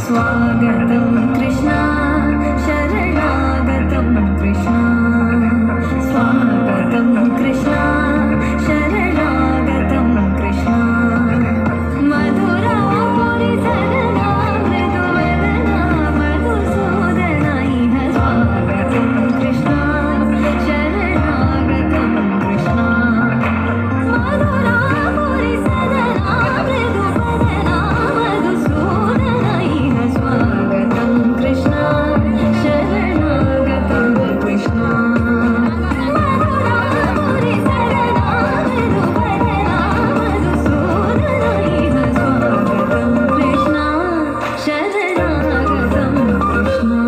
स्वागतं कृष्णा शरणागतं कृष्णा स्वागतं कृष्णा शरणागतं कृष्णा मधुरापुरि सदना मृदुवदना मधुसूदना इह स्वागतं कृष्णा शरणागतं कृष्णा मधुरापुरि सदना मृदुवदना मधुसूदना इह स्वागतं कृष्णा शरणागतं कृष्णा मधुरापुरि सदना मृदुवदना मधुसूदना इह स्वागतं कृष्णा शरणागतं कृष्णा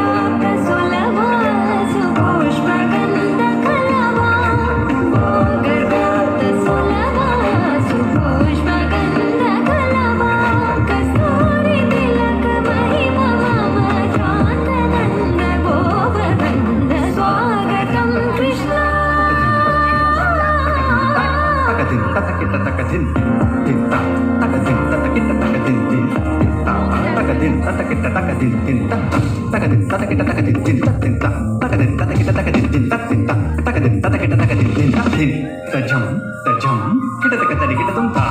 भोगदातसुलभा सुपुष्पगन्धकलवा भोगदातसुलभा सुपुष्पगन्धकलवा कस्तूरितिलकमहिमा मम चान्दनन्द गोपवृन्द स्वागतं कृष्णा Takadin తతకిట తకదిం దిం దిం తజం తజం కిటతక తరికిటదుం తా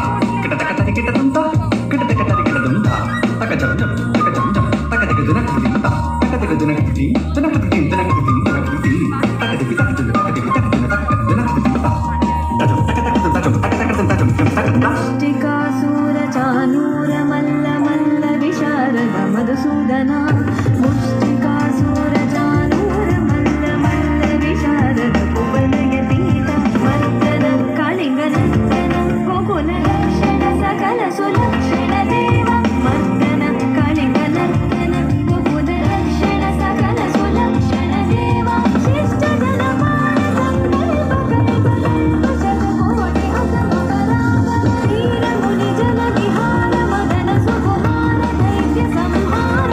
కిటతక తరికిటదుం తా కిటతక తరికిటదుం తా తకజం జం తకజం జం తకదిగదున కుదిం తా తకదిగదున కుదిం తనకుదిం తనకుదిం తనకుదిం తకదిగి తకజం తకదిగి తకజం తకదిగదున కుదిం తా తజం తకతకజం తజం తకతకజం తజం తకదం తా ముష్టికాసుర చానూర మల్ల మల్ల విశారద మధుసూదన ముష్టికాసుర చానూర మల్ల మల్ల విశారద కువలయతీత మర్దన కళింగ నర్తన గోకుల లక్షణ సకల సులక్షణ దేవ మర్దన కళింగ నర్తన గోకుల లక్షణ సకల సులక్షణ దేవ శిష్ట జనమాన సంకల్ప శతకోటి అసమరామ శ్రీరముని జన విహార మదన సుకుమార దైత్య సంహార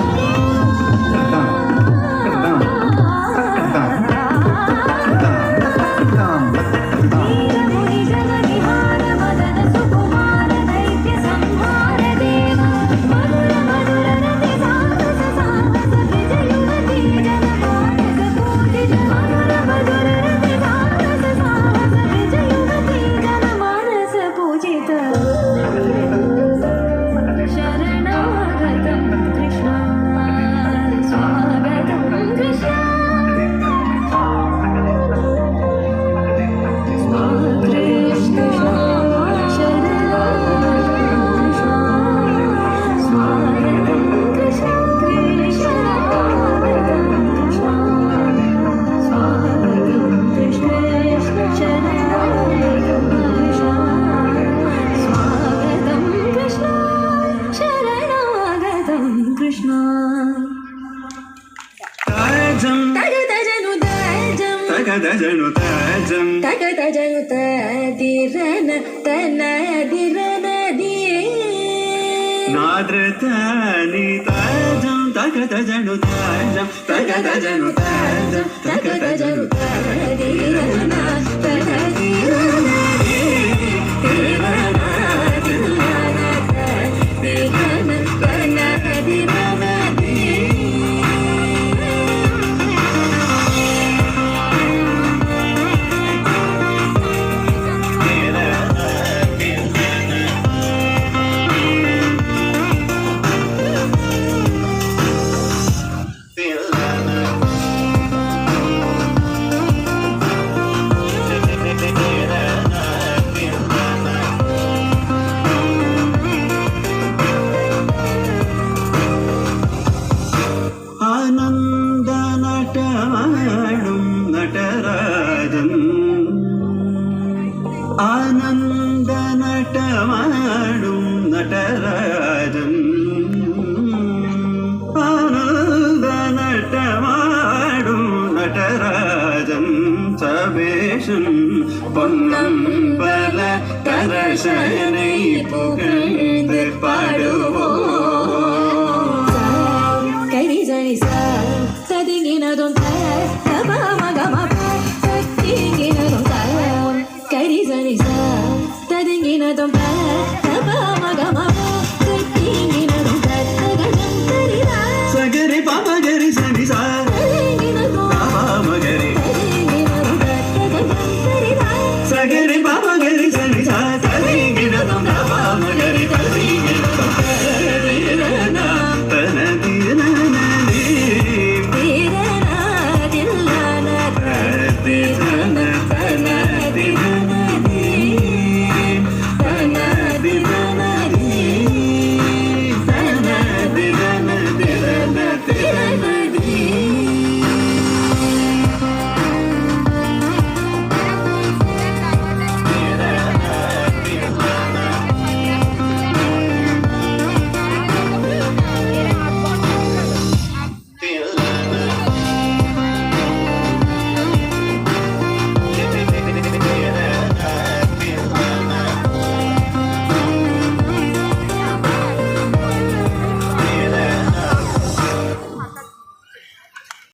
శ్రీరముని జన విహార మదన సుకుమార దైత్య సంహార దేవ మధుర మధుర రతి సాహస సాహస విజయువతి జన మానస పూజిత మధుర మధుర రతి సాహస సాహస విజయువతి జన మానస పూజిత శరణాగతం కృష్ణ స్వాగతం కృష్ణ కృష్ణ స్వాగతం కృష్ణ స్వాగతం కృష్ణ శరణాగతం కృష్ణ స్వాగతం కృష్ణ శరణాగతం కృష్ణ తజం తగదజను తజం తకదజను తజం తగదజను తదిరన తనదిరనది నాద్రతని తజం తకదజను తజం తకదజను తజం తగదజను తకదజను తదిరన తనదిరనది ആനന്ദ നടമാടും നടരാജൻ ആനന്ദ നടമാടും നടരാജൻ ആനന്ദ നടമാടും നടരാജൻ സവേശൻ പൊന്നമ്പല കരശനെ പുകഴ്ந்து പാടുവോ